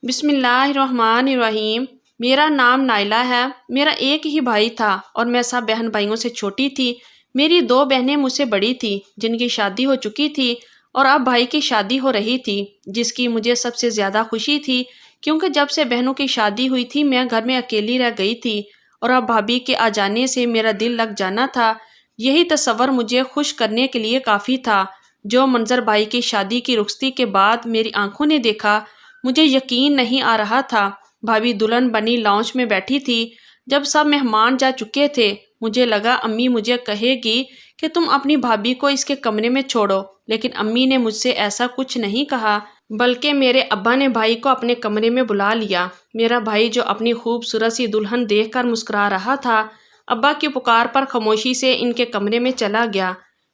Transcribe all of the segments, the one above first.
بسم اللہ الرحمن الرحیم۔ میرا نام نائلہ ہے۔ میرا ایک ہی بھائی تھا اور میں سب بہن بھائیوں سے چھوٹی تھی۔ میری 2 بہنیں مجھ سے بڑی تھی جن کی شادی ہو چکی تھی اور اب بھائی کی شادی ہو رہی تھی، جس کی مجھے سب سے زیادہ خوشی تھی، کیونکہ جب سے بہنوں کی شادی ہوئی تھی میں گھر میں اکیلی رہ گئی تھی اور اب بھابھی کے آ جانے سے میرا دل لگ جانا تھا۔ یہی تصور مجھے خوش کرنے کے لیے کافی تھا۔ جو منظر بھائی کی شادی کی رخصتی کے بعد میری آنکھوں نے دیکھا، مجھے یقین نہیں آ رہا تھا۔ بھابھی دلہن بنی لاؤنج میں بیٹھی تھی۔ جب سب مہمان جا چکے تھے مجھے لگا امی مجھے کہے گی کہ تم اپنی بھابھی کو اس کے کمرے میں چھوڑو، لیکن امی نے مجھ سے ایسا کچھ نہیں کہا، بلکہ میرے ابا نے بھائی کو اپنے کمرے میں بلا لیا۔ میرا بھائی جو اپنی خوبصورت سی دلہن دیکھ کر مسکرا رہا تھا، ابا کی پکار پر خاموشی سے ان کے کمرے میں چلا گیا۔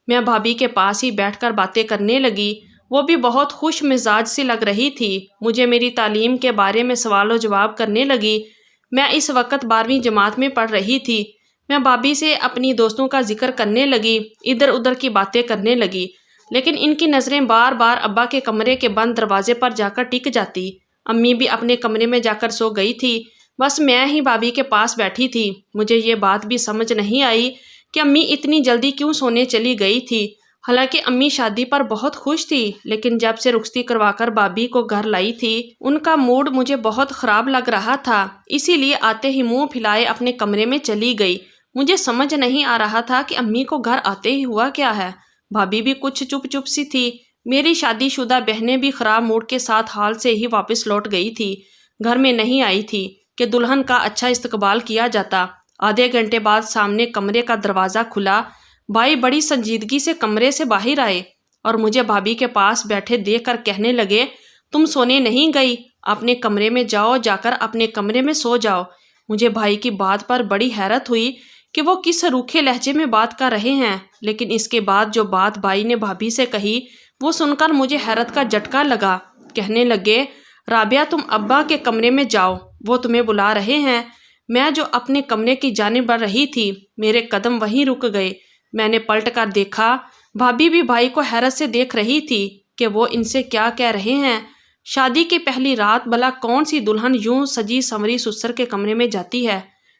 میں بھابھی کے پاس ہی بیٹھ کر باتیں کرنے لگی۔ وہ بھی بہت خوش مزاج سی لگ رہی تھی۔ مجھے میری تعلیم کے بارے میں سوال و جواب کرنے لگی۔ میں اس وقت 12ویں جماعت میں پڑھ رہی تھی۔ میں بھابھی سے اپنی دوستوں کا ذکر کرنے لگی، ادھر ادھر کی باتیں کرنے لگی، لیکن ان کی نظریں بار بار ابا کے کمرے کے بند دروازے پر جا کر ٹک جاتی۔ امی بھی اپنے کمرے میں جا کر سو گئی تھی، بس میں ہی بھابھی کے پاس بیٹھی تھی۔ مجھے یہ بات بھی سمجھ نہیں آئی کہ امی اتنی جلدی کیوں سونے چلی گئی تھی۔ حالانکہ امی شادی پر بہت خوش تھی، لیکن جب سے رخصتی کروا کر بھابھی کو گھر لائی تھی ان کا موڈ مجھے بہت خراب لگ رہا تھا، اسی لیے آتے ہی منہ پھیلائے اپنے کمرے میں چلی گئی۔ مجھے سمجھ نہیں آ رہا تھا کہ امی کو گھر آتے ہی ہوا کیا ہے۔ بھابھی بھی کچھ چپ چپ سی تھی۔ میری شادی شدہ بہنیں بھی خراب موڈ کے ساتھ حال سے ہی واپس لوٹ گئی تھی، گھر میں نہیں آئی تھی کہ دلہن کا اچھا استقبال کیا جاتا۔ آدھے گھنٹے بعد سامنے کمرے کا دروازہ کھلا۔ بھائی بڑی سنجیدگی سے کمرے سے باہر آئے اور مجھے بھابھی کے پاس بیٹھے دیکھ کر کہنے لگے، تم سونے نہیں گئی؟ اپنے کمرے میں جاؤ، جا کر اپنے کمرے میں سو جاؤ۔ مجھے بھائی کی بات پر بڑی حیرت ہوئی کہ وہ کس روکھے لہجے میں بات کر رہے ہیں، لیکن اس کے بعد جو بات بھائی نے بھابھی سے کہی وہ سن کر مجھے حیرت کا جھٹکا لگا۔ کہنے لگے، رابعہ تم ابا کے کمرے میں جاؤ، وہ تمہیں بلا رہے ہیں۔ میں جو اپنے کمرے کی جانب بڑھ رہی تھی، میرے قدم وہیں رک گئے۔ میں نے پلٹ کر دیکھا، بھابھی بھی بھائی کو حیرت سے دیکھ رہی تھی کہ وہ ان سے کیا کہہ رہے ہیں۔ شادی کی پہلی رات بھلا کون سی دلہن یوں سجی سنوری سسر کے کمرے میں جاتی ہے؟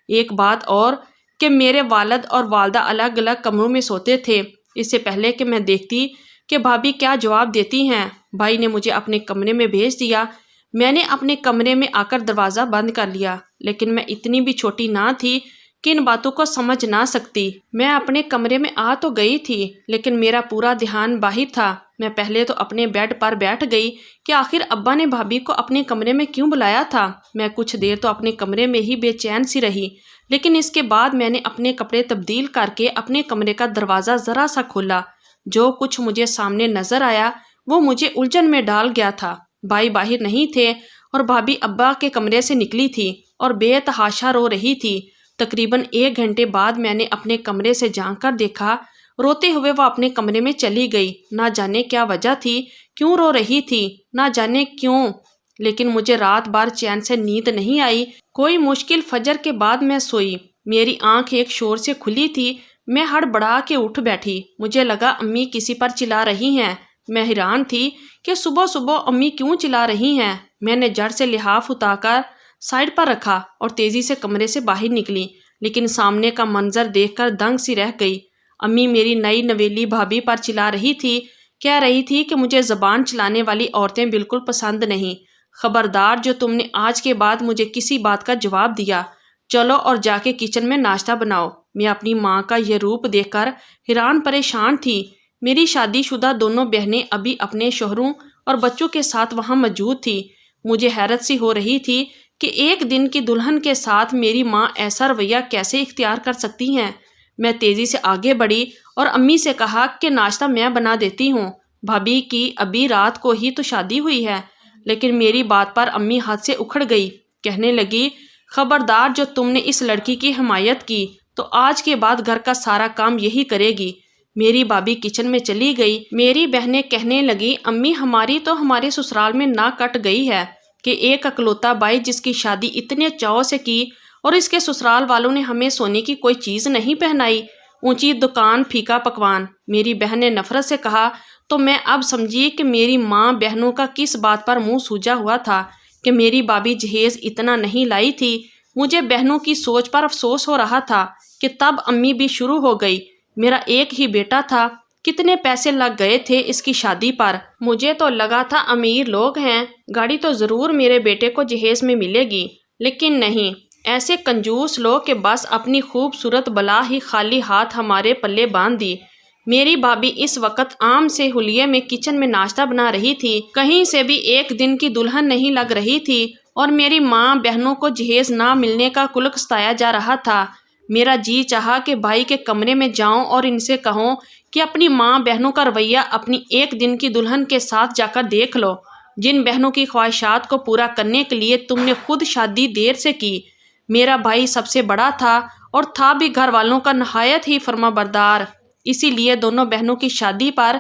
ایک بات اور کہ میرے والد اور والدہ الگ الگ کمروں میں سوتے تھے۔ اس سے پہلے کہ میں دیکھتی کہ بھابھی کیا جواب دیتی ہیں، بھائی نے مجھے اپنے کمرے میں بھیج دیا۔ میں نے اپنے کمرے میں آ کر دروازہ بند کر لیا، لیکن میں اتنی بھی چھوٹی نہ تھی کہ ان باتوں کو سمجھ نہ سکتی۔ میں اپنے کمرے میں آ تو گئی تھی، لیکن میرا پورا دھیان باہر تھا۔ میں پہلے تو اپنے بیڈ پر بیٹھ گئی کہ آخر ابا نے بھابھی کو اپنے کمرے میں کیوں بلایا تھا۔ میں کچھ دیر تو اپنے کمرے میں ہی بے چین سی رہی، لیکن اس کے بعد میں نے اپنے کپڑے تبدیل کر کے اپنے کمرے کا دروازہ ذرا سا کھولا۔ جو کچھ مجھے سامنے نظر آیا وہ مجھے الجھن میں ڈال گیا تھا۔ بھائی باہر نہیں تھے اور بھابھی ابا کے کمرے سے نکلی تھی اور بے تحاشا رو رہی تھی۔ تقریباً 1 گھنٹے بعد میں نے اپنے کمرے سے جھانک کر دیکھا، روتے ہوئے وہ اپنے کمرے میں چلی گئی۔ نہ جانے کیا وجہ تھی، کیوں رو رہی تھی، نہ جانے کیوں، لیکن مجھے رات بھر چین سے نیند نہیں آئی۔ کوئی مشکل فجر کے بعد میں سوئی۔ میری آنکھ ایک شور سے کھلی تھی۔ میں ہڑبڑا کے اٹھ بیٹھی۔ مجھے لگا امی کسی پر چلا رہی ہیں۔ میں حیران تھی کہ صبح صبح امی کیوں چلا رہی ہیں۔ میں نے جڑ سے لحاف اٹھا کر سائڈ پر رکھا اور تیزی سے کمرے سے باہر نکلی، لیکن سامنے کا منظر دیکھ کر دنگ سی رہ گئی۔ امی میری نئی نویلی بھابھی پر چلا رہی تھی، کہہ رہی تھی کہ مجھے زبان چلانے والی عورتیں بالکل پسند نہیں۔ خبردار جو تم نے آج کے بعد مجھے کسی بات کا جواب دیا، چلو اور جا کے کچن میں ناشتہ بناؤ۔ میں اپنی ماں کا یہ روپ دیکھ کر حیران پریشان تھی۔ میری شادی شدہ دونوں بہنیں ابھی اپنے شوہروں اور بچوں کے ساتھ وہاں موجود تھی۔ مجھے حیرت سی ہو رہی تھی کہ ایک دن کی دلہن کے ساتھ میری ماں ایسا رویہ کیسے اختیار کر سکتی ہیں۔ میں تیزی سے آگے بڑھی اور امی سے کہا کہ ناشتہ میں بنا دیتی ہوں، بھابھی کی ابھی رات کو ہی تو شادی ہوئی ہے۔ لیکن میری بات پر امی حد سے اکھڑ گئی۔ کہنے لگی، خبردار جو تم نے اس لڑکی کی حمایت کی تو آج کے بعد گھر کا سارا کام یہی کرے گی۔ میری بھابھی کچن میں چلی گئی۔ میری بہنیں کہنے لگی، امی ہماری تو ہمارے سسرال میں ناک کٹ گئی ہے کہ ایک اکلوتا بھائی جس کی شادی اتنے چاؤ سے کی اور اس کے سسرال والوں نے ہمیں سونے کی کوئی چیز نہیں پہنائی، اونچی دکان پھیکا پکوان۔ میری بہن نے نفرت سے کہا تو میں اب سمجھی کہ میری ماں بہنوں کا کس بات پر منہ سوجا ہوا تھا۔ کہ میری بھابھی جہیز اتنا نہیں لائی تھی۔ مجھے بہنوں کی سوچ پر افسوس ہو رہا تھا کہ تب امی بھی شروع ہو گئی۔ میرا ایک ہی بیٹا تھا، کتنے پیسے لگ گئے تھے اس کی شادی پر۔ مجھے تو لگا تھا امیر لوگ ہیں، گاڑی تو ضرور میرے بیٹے کو جہیز میں ملے گی، لیکن نہیں، ایسے کنجوس لوگ کہ بس اپنی خوبصورت بلا ہی خالی ہاتھ ہمارے پلے باندھ دی۔ میری بھابھی اس وقت عام سے حلیے میں کچن میں ناشتہ بنا رہی تھی، کہیں سے بھی ایک دن کی دلہن نہیں لگ رہی تھی، اور میری ماں بہنوں کو جہیز نہ ملنے کا کلک ستایا جا رہا تھا۔ میرا جی چاہا کہ بھائی کے کمرے میں جاؤں اور ان سے کہوں کہ اپنی ماں بہنوں کا رویہ اپنی ایک دن کی دلہن کے ساتھ جا کر دیکھ لو، جن بہنوں کی خواہشات کو پورا کرنے کے لیے تم نے خود شادی دیر سے کی۔ میرا بھائی سب سے بڑا تھا اور تھا بھی گھر والوں کا نہایت ہی فرما بردار، اسی لیے دونوں بہنوں کی شادی پر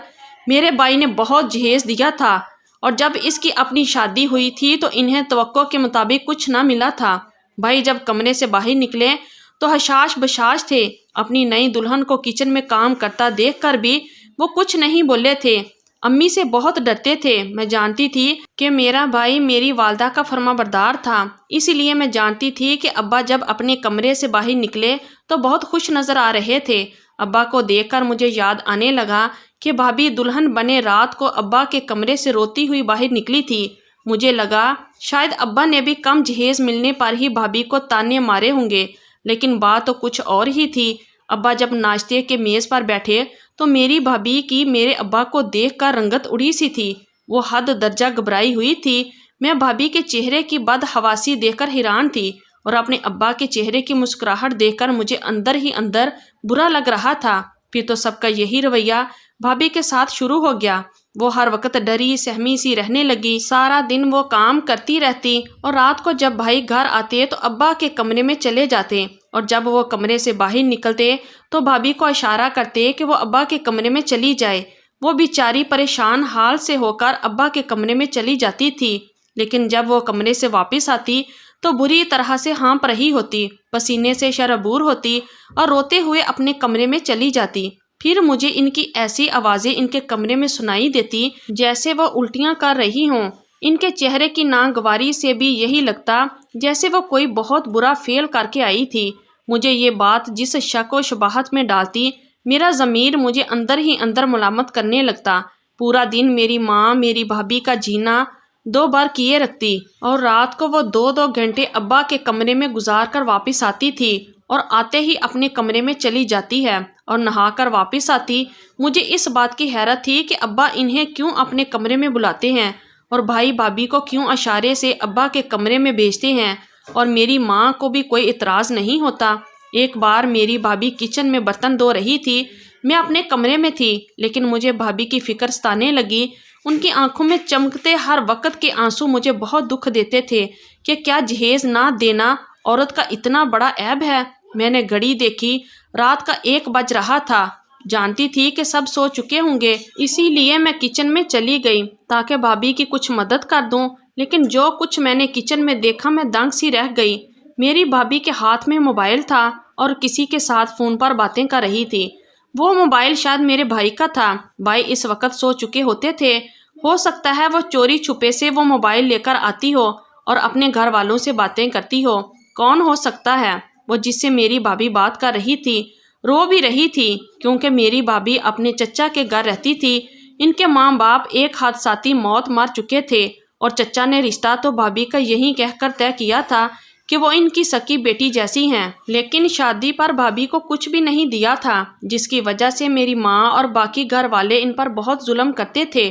میرے بھائی نے بہت جہیز دیا تھا، اور جب اس کی اپنی شادی ہوئی تھی تو انہیں توقع کے مطابق کچھ نہ ملا تھا۔ بھائی جب کمرے سے باہر نکلے تو حشاش بشاش تھے، اپنی نئی دلہن کو کچن میں کام کرتا دیکھ کر بھی وہ کچھ نہیں بولے تھے۔ امی سے بہت ڈرتے تھے، میں جانتی تھی کہ میرا بھائی میری والدہ کا فرما بردار تھا، اسی لیے میں جانتی تھی کہ ابا جب اپنے کمرے سے باہر نکلے تو بہت خوش نظر آ رہے تھے۔ ابا کو دیکھ کر مجھے یاد آنے لگا کہ بھابھی دلہن بنے رات کو ابا کے کمرے سے روتی ہوئی باہر نکلی تھی۔ مجھے لگا شاید ابا نے بھی کم جہیز ملنے پر ہی بھابھی کو تانے مارے ہوں گے، لیکن بات تو کچھ اور ہی تھی۔ ابا جب ناشتے کے میز پر بیٹھے تو میری بھابھی کی میرے ابا کو دیکھ کر رنگت اڑی سی تھی، وہ حد درجہ گھبرائی ہوئی تھی۔ میں بھابھی کے چہرے کی بدحواسی دیکھ کر حیران تھی، اور اپنے ابا کے چہرے کی مسکراہٹ دیکھ کر مجھے اندر ہی اندر برا لگ رہا تھا۔ پھر تو سب کا یہی رویہ بھابھی کے ساتھ شروع ہو گیا، وہ ہر وقت ڈری سہمی سی رہنے لگی، سارا دن وہ کام کرتی رہتی، اور رات کو جب بھائی گھر آتے تو ابا کے کمرے میں چلے جاتے، اور جب وہ کمرے سے باہر نکلتے تو بھابھی کو اشارہ کرتے کہ وہ ابا کے کمرے میں چلی جائے۔ وہ بیچاری پریشان حال سے ہو کر ابا کے کمرے میں چلی جاتی تھی، لیکن جب وہ کمرے سے واپس آتی تو بری طرح سے ہانپ رہی ہوتی، پسینے سے شرابور ہوتی، اور روتے ہوئے اپنے کمرے میں چلی جاتی۔ پھر مجھے ان کی ایسی آوازیں ان کے کمرے میں سنائی دیتی جیسے وہ الٹیاں کر رہی ہوں۔ ان کے چہرے کی ناگواری سے بھی یہی لگتا جیسے وہ کوئی بہت برا فعل کر کے آئی تھی۔ مجھے یہ بات جس شک و شبہت میں ڈالتی، میرا ضمیر مجھے اندر ہی اندر ملامت کرنے لگتا۔ پورا دن میری ماں میری بھابھی کا جینا دو بار کیے رکھتی، اور رات کو وہ 2 گھنٹے ابا کے کمرے میں گزار کر واپس آتی تھی، اور آتے ہی اپنے کمرے میں چلی جاتی ہے اور نہا کر واپس آتی۔ مجھے اس بات کی حیرت تھی کہ ابا انہیں کیوں اپنے کمرے میں بلاتے ہیں، اور بھائی بھابھی کو کیوں اشارے سے ابا کے کمرے میں بھیجتے ہیں، اور میری ماں کو بھی کوئی اعتراض نہیں ہوتا۔ ایک بار میری بھابھی کچن میں برتن دھو رہی تھی، میں اپنے کمرے میں تھی، لیکن مجھے بھابھی کی فکر ستانے لگی۔ ان کی آنکھوں میں چمکتے ہر وقت کے آنسو مجھے بہت دکھ دیتے تھے کہ کیا جہیز نہ دینا عورت کا اتنا بڑا عیب ہے۔ میں نے گھڑی دیکھی، رات کا 1 بج رہا تھا، جانتی تھی کہ سب سو چکے ہوں گے، اسی لیے میں کچن میں چلی گئی تاکہ بھابھی کی کچھ مدد کر دوں، لیکن جو کچھ میں نے کچن میں دیکھا میں دنگ سی رہ گئی۔ میری بھابھی کے ہاتھ میں موبائل تھا اور کسی کے ساتھ فون پر باتیں کر رہی تھی۔ وہ موبائل شاید میرے بھائی کا تھا، بھائی اس وقت سو چکے ہوتے تھے، ہو سکتا ہے وہ چوری چھپے سے وہ موبائل لے کر آتی ہو اور اپنے گھر والوں سے باتیں کرتی ہو۔ کون ہو سکتا ہے وہ جس سے میری بھابھی بات کر رہی تھی؟ رو بھی رہی تھی کیونکہ میری بھابھی اپنے چچا کے گھر رہتی تھی۔ ان کے ماں باپ ایک حادثاتی موت مار چکے تھے، اور چچا نے رشتہ تو بھابھی کا یہی کہہ کر طے کیا تھا کہ وہ ان کی سکی بیٹی جیسی ہیں، لیکن شادی پر بھابھی کو کچھ بھی نہیں دیا تھا، جس کی وجہ سے میری ماں اور باقی گھر والے ان پر بہت ظلم کرتے تھے۔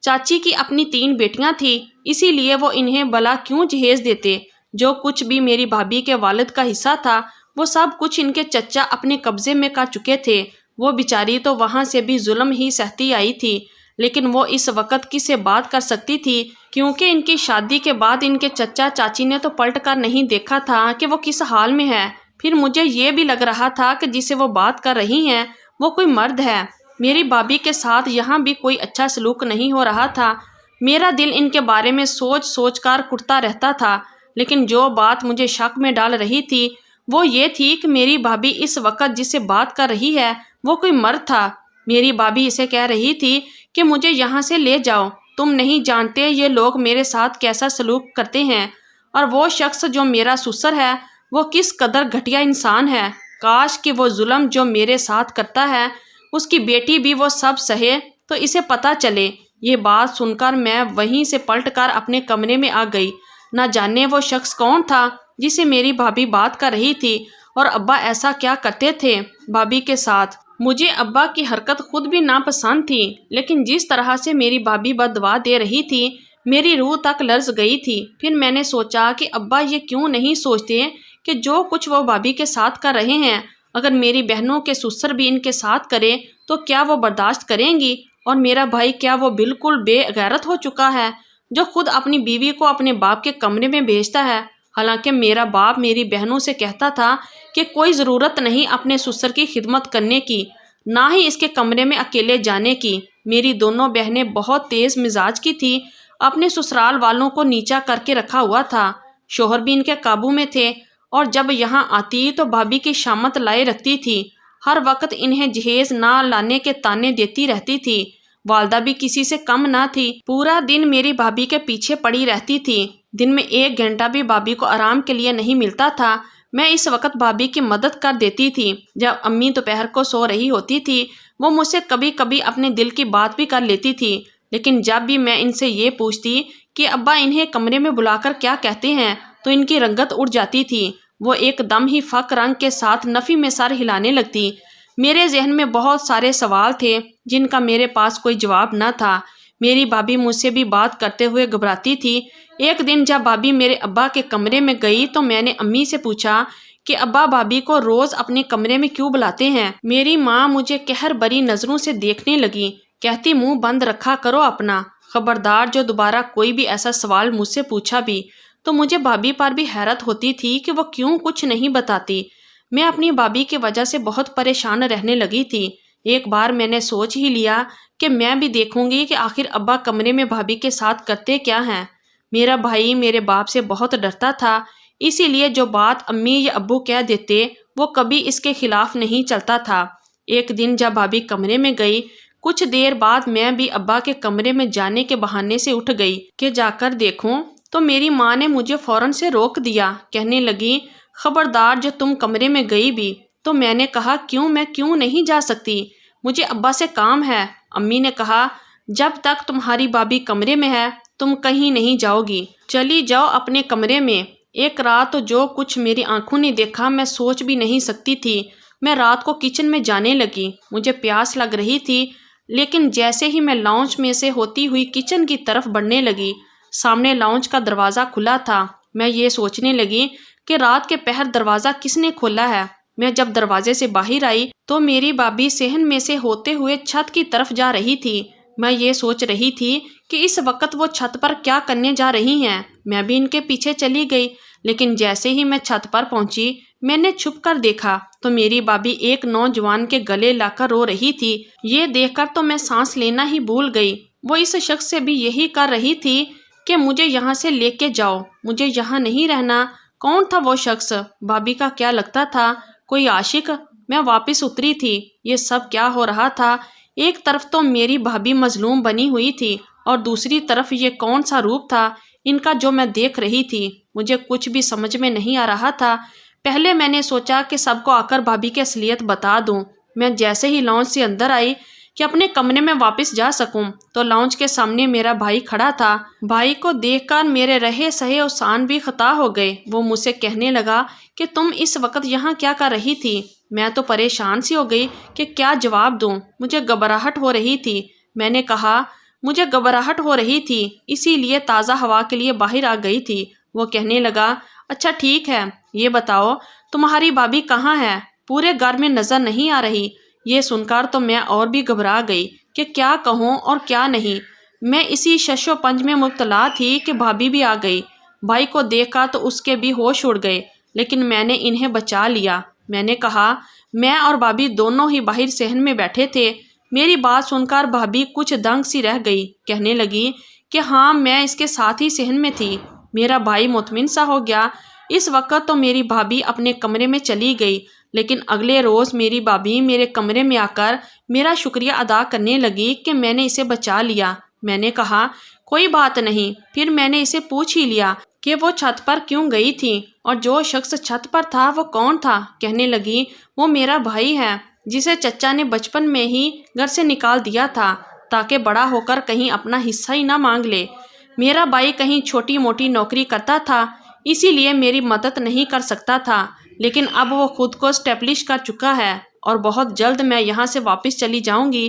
چاچی کی اپنی 3 بیٹیاں تھیں، اسی لیے وہ انہیں بلا کیوں جہیز دیتے۔ جو کچھ بھی میری بھابھی کے والد کا حصہ تھا وہ سب کچھ ان کے چچا اپنے قبضے میں کر چکے تھے۔ وہ بیچاری تو وہاں سے بھی ظلم ہی سہتی آئی تھی، لیکن وہ اس وقت کس سے بات کر سکتی تھی، کیونکہ ان کی شادی کے بعد ان کے چچا چاچی نے تو پلٹ کر نہیں دیکھا تھا کہ وہ کس حال میں ہے۔ پھر مجھے یہ بھی لگ رہا تھا کہ جسے وہ بات کر رہی ہیں وہ کوئی مرد ہے۔ میری بھابھی کے ساتھ یہاں بھی کوئی اچھا سلوک نہیں ہو رہا تھا۔ میرا دل ان کے بارے میں سوچ سوچ کر کٹتا رہتا تھا، لیکن جو بات مجھے شک میں ڈال رہی تھی وہ یہ تھی کہ میری بھابھی اس وقت جس سے بات کر رہی ہے وہ کوئی مرد تھا۔ میری بھابھی اسے کہہ رہی تھی کہ مجھے یہاں سے لے جاؤ، تم نہیں جانتے یہ لوگ میرے ساتھ کیسا سلوک کرتے ہیں، اور وہ شخص جو میرا سسر ہے وہ کس قدر گھٹیا انسان ہے۔ کاش کہ وہ ظلم جو میرے ساتھ کرتا ہے اس کی بیٹی بھی وہ سب سہے تو اسے پتہ چلے۔ یہ بات سن کر میں وہیں سے پلٹ کر اپنے کمرے میں آ گئی۔ نہ جانے وہ شخص کون تھا جسے میری بھابھی بات کر رہی تھی، اور ابا ایسا کیا کرتے تھے بھابھی کے ساتھ۔ مجھے ابا کی حرکت خود بھی ناپسند تھی، لیکن جس طرح سے میری بھابھی بد دعا دے رہی تھی میری روح تک لرز گئی تھی۔ پھر میں نے سوچا کہ ابا یہ کیوں نہیں سوچتے کہ جو کچھ وہ بھابھی کے ساتھ کر رہے ہیں اگر میری بہنوں کے سسر بھی ان کے ساتھ کرے تو کیا وہ برداشت کریں گی؟ اور میرا بھائی کیا وہ بالکل بے غیرت ہو چکا ہے جو خود اپنی بیوی کو اپنے باپ کے کمرے میں بھیجتا ہے؟ حالانکہ میرا باپ میری بہنوں سے کہتا تھا کہ کوئی ضرورت نہیں اپنے سسر کی خدمت کرنے کی، نہ ہی اس کے کمرے میں اکیلے جانے کی۔ میری دونوں بہنیں بہت تیز مزاج کی تھی، اپنے سسرال والوں کو نیچا کر کے رکھا ہوا تھا، شوہر بھی ان کے قابو میں تھے، اور جب یہاں آتی تو بھابھی کی شامت لائے رکھتی تھی، ہر وقت انہیں جہیز نہ لانے کے طعنے دیتی رہتی تھی۔ والدہ بھی کسی سے کم نہ تھی، پورا دن میری بھابھی کے پیچھے پڑی رہتی تھی، دن میں 1 گھنٹہ بھی بھابھی کو آرام کے لیے نہیں ملتا تھا۔ میں اس وقت بھابھی کی مدد کر دیتی تھی۔ جب امی دوپہر کو سو رہی ہوتی تھی وہ مجھ سے کبھی کبھی اپنے دل کی بات بھی کر لیتی تھی، لیکن جب بھی میں ان سے یہ پوچھتی کہ ابا انہیں کمرے میں بلا کر کیا کہتے ہیں تو ان کی رنگت اڑ جاتی تھی، وہ ایک دم ہی فک رنگ کے ساتھ نفی میں سر ہلانے لگتی۔ میرے ذہن میں بہت سارے سوال تھے جن کا میرے پاس کوئی جواب نہ تھا۔ میری بھابھی مجھ سے بھی بات کرتے ہوئے گھبراتی تھی۔ ایک دن جب بھابھی میرے ابا کے کمرے میں گئی تو میں نے امی سے پوچھا کہ ابا بھابھی کو روز اپنے کمرے میں کیوں بلاتے ہیں؟ میری ماں مجھے قہر بری نظروں سے دیکھنے لگی، کہتی منہ بند رکھا کرو اپنا، خبردار جو دوبارہ کوئی بھی ایسا سوال مجھ سے پوچھا بھی تو مجھے بھابھی پر بھی حیرت ہوتی تھی کہ وہ کیوں کچھ نہیں بتاتی۔ میں اپنی بھابھی کی وجہ سے بہت پریشان رہنے لگی تھی۔ ایک بار میں نے سوچ ہی لیا کہ میں بھی دیکھوں گی کہ آخر ابا کمرے میں بھابھی کے ساتھ کرتے کیا ہیں۔ میرا بھائی میرے باپ سے بہت ڈرتا تھا، اسی لیے جو بات امی یا ابو کہہ دیتے وہ کبھی اس کے خلاف نہیں چلتا تھا۔ ایک دن جب بھابھی کمرے میں گئی کچھ دیر بعد میں بھی ابا کے کمرے میں جانے کے بہانے سے اٹھ گئی کہ جا کر دیکھوں، تو میری ماں نے مجھے فوراً سے روک دیا، کہنے لگی خبردار جو تم کمرے میں گئی بھی۔ تو میں نے کہا میں کیوں نہیں جا سکتی، مجھے ابا سے کام ہے۔ امی نے کہا جب تک تمہاری بھابھی کمرے میں ہے تم کہیں نہیں جاؤ گی، چلی جاؤ اپنے کمرے میں۔ ایک رات جو کچھ میری آنکھوں نے دیکھا میں سوچ بھی نہیں سکتی تھی۔ میں رات کو کچن میں جانے لگی، مجھے پیاس لگ رہی تھی، لیکن جیسے ہی میں لاؤنج میں سے ہوتی ہوئی کچن کی طرف بڑھنے لگی سامنے لاؤنج کا دروازہ کھلا تھا۔ میں یہ سوچنے لگی کہ رات کے پہر دروازہ کس نے کھولا ہے۔ میں جب دروازے سے باہر آئی تو میری بھابھی صحن میں سے ہوتے ہوئے چھت کی طرف جا رہی تھی۔ میں یہ سوچ رہی تھی کہ اس وقت وہ چھت پر کیا کرنے جا رہی ہیں۔ میں بھی ان کے پیچھے چلی گئی، لیکن جیسے ہی میں چھت پر پہنچی میں نے چھپ کر دیکھا تو میری بھابھی ایک نوجوان کے گلے لا کر رو رہی تھی۔ یہ دیکھ کر تو میں سانس لینا ہی بھول گئی۔ وہ اس شخص سے بھی یہی کر رہی تھی کہ مجھے یہاں سے لے کے جاؤ، مجھے یہاں نہیں رہنا۔ کون تھا وہ شخص؟ بھابھی کا کیا لگتا تھا؟ کوئی عاشق؟ میں واپس اتری تھی۔ یہ سب کیا ہو رہا تھا؟ ایک طرف تو میری بھابھی مظلوم بنی ہوئی تھی اور دوسری طرف یہ کون سا روپ تھا ان کا جو میں دیکھ رہی تھی؟ مجھے کچھ بھی سمجھ میں نہیں آ رہا تھا۔ پہلے میں نے سوچا کہ سب کو آ کر بھابھی کی اصلیت بتا دوں۔ میں جیسے ہی لاؤنج سے اندر آئی کہ اپنے کمرے میں واپس جا سکوں تو لاؤنج کے سامنے میرا بھائی کھڑا تھا۔ بھائی کو دیکھ کر میرے رہے سہے احسان بھی خطا ہو گئے۔ وہ مجھ سے کہنے لگا کہ تم اس وقت یہاں کیا کر رہی تھی؟ میں تو پریشان سی ہو گئی کہ کیا جواب دوں، مجھے گھبراہٹ ہو رہی تھی۔ میں نے کہا مجھے گھبراہٹ ہو رہی تھی اسی لیے تازہ ہوا کے لیے باہر آ گئی تھی۔ وہ کہنے لگا اچھا ٹھیک ہے، یہ بتاؤ تمہاری بھابھی کہاں ہے؟ پورے گھر میں نظر نہیں آ رہی۔ یہ سن کر تو میں اور بھی گھبرا گئی کہ کیا کہوں اور کیا نہیں۔ میں اسی شش و پنج میں مبتلا تھی کہ بھابھی بھی آ گئی۔ بھائی کو دیکھا تو اس کے بھی ہوش اڑ گئے، لیکن میں نے انہیں بچا لیا۔ میں نے کہا میں اور بھابھی دونوں ہی باہر صحن میں بیٹھے تھے۔ میری بات سن کر بھابھی کچھ دنگ سی رہ گئی، کہنے لگی کہ ہاں میں اس کے ساتھ ہی صحن میں تھی۔ میرا بھائی مطمئن سا ہو گیا۔ اس وقت تو میری بھابھی اپنے کمرے میں چلی گئی، لیکن اگلے روز میری بھابھی میرے کمرے میں آ کر میرا شکریہ ادا کرنے لگی کہ میں نے اسے بچا لیا۔ میں نے کہا کوئی بات نہیں۔ پھر میں نے اسے پوچھ ہی لیا کہ وہ چھت پر کیوں گئی تھی اور جو شخص چھت پر تھا وہ کون تھا۔ کہنے لگی وہ میرا بھائی ہے جسے چچا نے بچپن میں ہی گھر سے نکال دیا تھا تاکہ بڑا ہو کر کہیں اپنا حصہ ہی نہ مانگ لے۔ میرا بھائی کہیں چھوٹی موٹی نوکری کرتا تھا، اسی لیے میری مدد نہیں کر سکتا تھا، لیکن اب وہ خود کو اسٹیبلش کر چکا ہے اور بہت جلد میں یہاں سے واپس چلی جاؤں گی۔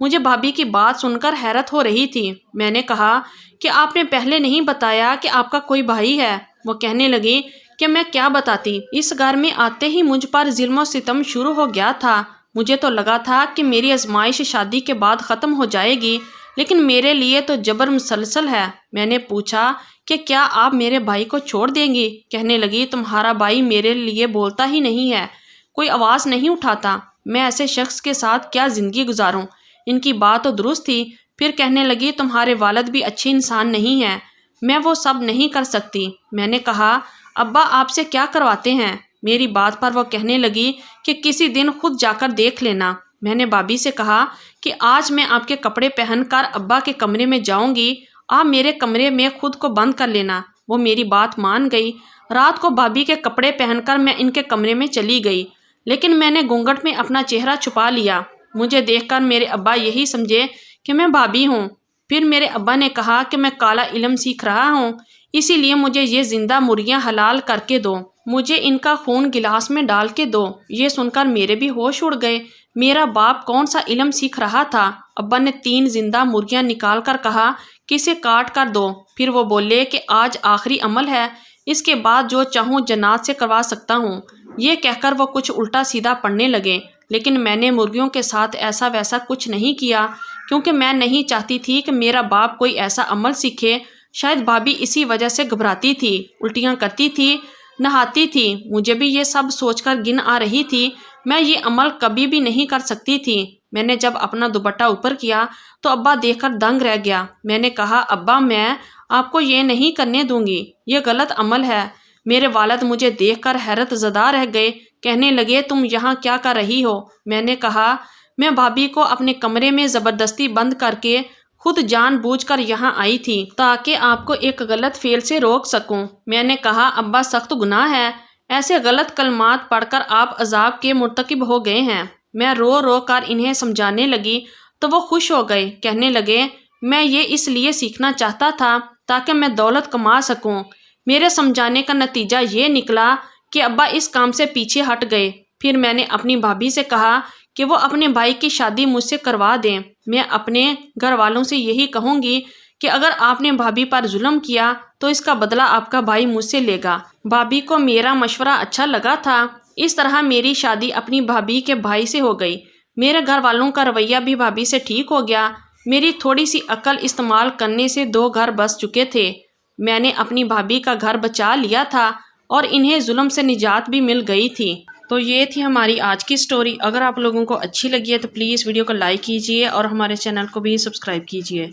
مجھے بھابھی کی بات سن کر حیرت ہو رہی تھی۔ میں نے کہا کہ آپ نے پہلے نہیں بتایا کہ آپ کا کوئی بھائی ہے۔ وہ کہنے لگی کہ میں کیا بتاتی، اس گھر میں آتے ہی مجھ پر ظلم و ستم شروع ہو گیا تھا۔ مجھے تو لگا تھا کہ میری آزمائش شادی کے بعد ختم ہو جائے گی، لیکن میرے لیے تو جبر مسلسل ہے۔ میں نے پوچھا کہ کیا آپ میرے بھائی کو چھوڑ دیں گی؟ کہنے لگی تمہارا بھائی میرے لیے بولتا ہی نہیں ہے، کوئی آواز نہیں اٹھاتا، میں ایسے شخص کے ساتھ کیا زندگی گزاروں؟ ان کی بات تو درست تھی۔ پھر کہنے لگی تمہارے والد بھی اچھے انسان نہیں ہیں، میں وہ سب نہیں کر سکتی۔ میں نے کہا ابا آپ سے کیا کرواتے ہیں؟ میری بات پر وہ کہنے لگی کہ کسی دن خود جا کر دیکھ لینا۔ میں نے بھابھی سے کہا کہ آج میں آپ کے کپڑے پہن کر ابا کے کمرے میں جاؤں گی، آپ میرے کمرے میں خود کو بند کر لینا۔ وہ میری بات مان گئی۔ رات کو بھابھی کے کپڑے پہن کر میں ان کے کمرے میں چلی گئی، لیکن میں نے گھونگھٹ میں اپنا چہرہ چھپا لیا۔ مجھے دیکھ کر میرے ابا یہی سمجھے کہ میں بھابھی ہوں۔ پھر میرے ابا نے کہا کہ میں کالا علم سیکھ رہا ہوں، اسی لیے مجھے یہ زندہ مرغیاں حلال کر کے دو، مجھے ان کا خون گلاس میں ڈال کے دو۔ یہ سن کر میرے بھی ہوش اڑ گئے۔ میرا باپ کون سا علم سیکھ رہا تھا؟ ابا نے 3 زندہ مرغیاں نکال کر کہا کہ اسے کاٹ کر دو۔ پھر وہ بولے کہ آج آخری عمل ہے، اس کے بعد جو چاہوں جنات سے کروا سکتا ہوں۔ یہ کہہ کر وہ کچھ الٹا سیدھا پڑھنے لگے، لیکن میں نے مرغیوں کے ساتھ ایسا ویسا کچھ نہیں کیا، کیونکہ میں نہیں چاہتی تھی کہ میرا باپ کوئی ایسا عمل سیکھے۔ شاید بھابھی اسی وجہ سے گھبراتی تھی، الٹیاں کرتی تھی، نہاتی تھی۔ مجھے بھی یہ سب سوچ کر گن آ رہی تھی، میں یہ عمل کبھی بھی نہیں کر سکتی تھی۔ میں نے جب اپنا دوپٹہ اوپر کیا تو ابا دیکھ کر دنگ رہ گیا۔ میں نے کہا ابا میں آپ کو یہ نہیں کرنے دوں گی، یہ غلط عمل ہے۔ میرے والد مجھے دیکھ کر حیرت زدہ رہ گئے، کہنے لگے تم یہاں کیا کر رہی ہو؟ میں نے کہا میں بھابھی کو اپنے کمرے میں زبردستی بند کر کے خود جان بوجھ کر یہاں آئی تھی تاکہ آپ کو ایک غلط فعل سے روک سکوں۔ میں نے کہا ابا سخت گناہ ہے، ایسے غلط کلمات پڑھ کر آپ عذاب کے مرتکب ہو گئے ہیں۔ میں رو رو کر انہیں سمجھانے لگی تو وہ خوش ہو گئے، کہنے لگے میں یہ اس لیے سیکھنا چاہتا تھا تاکہ میں دولت کما سکوں۔ میرے سمجھانے کا نتیجہ یہ نکلا کہ ابا اس کام سے پیچھے ہٹ گئے۔ پھر میں نے اپنی بھابھی سے کہا کہ وہ اپنے بھائی کی شادی مجھ سے کروا دیں۔ میں اپنے گھر والوں سے یہی کہوں گی کہ اگر آپ نے بھابھی پر ظلم کیا تو اس کا بدلہ آپ کا بھائی مجھ سے لے گا۔ بھابھی کو میرا مشورہ اچھا لگا تھا، اس طرح میری شادی اپنی بھابھی کے بھائی سے ہو گئی۔ میرے گھر والوں کا رویہ بھی بھابھی سے ٹھیک ہو گیا۔ میری تھوڑی سی عقل استعمال کرنے سے 2 گھر بس چکے تھے۔ میں نے اپنی بھابھی کا گھر بچا لیا تھا اور انہیں ظلم سے نجات بھی مل گئی تھی۔ تو یہ تھی ہماری آج کی سٹوری۔ اگر آپ لوگوں کو اچھی لگی ہے تو پلیز ویڈیو کو لائک کیجئے اور ہمارے چینل کو بھی سبسکرائب کیجئے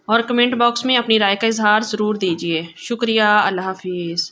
اور کمنٹ باکس میں اپنی رائے کا اظہار ضرور دیجئے۔ شکریہ، اللہ حافظ۔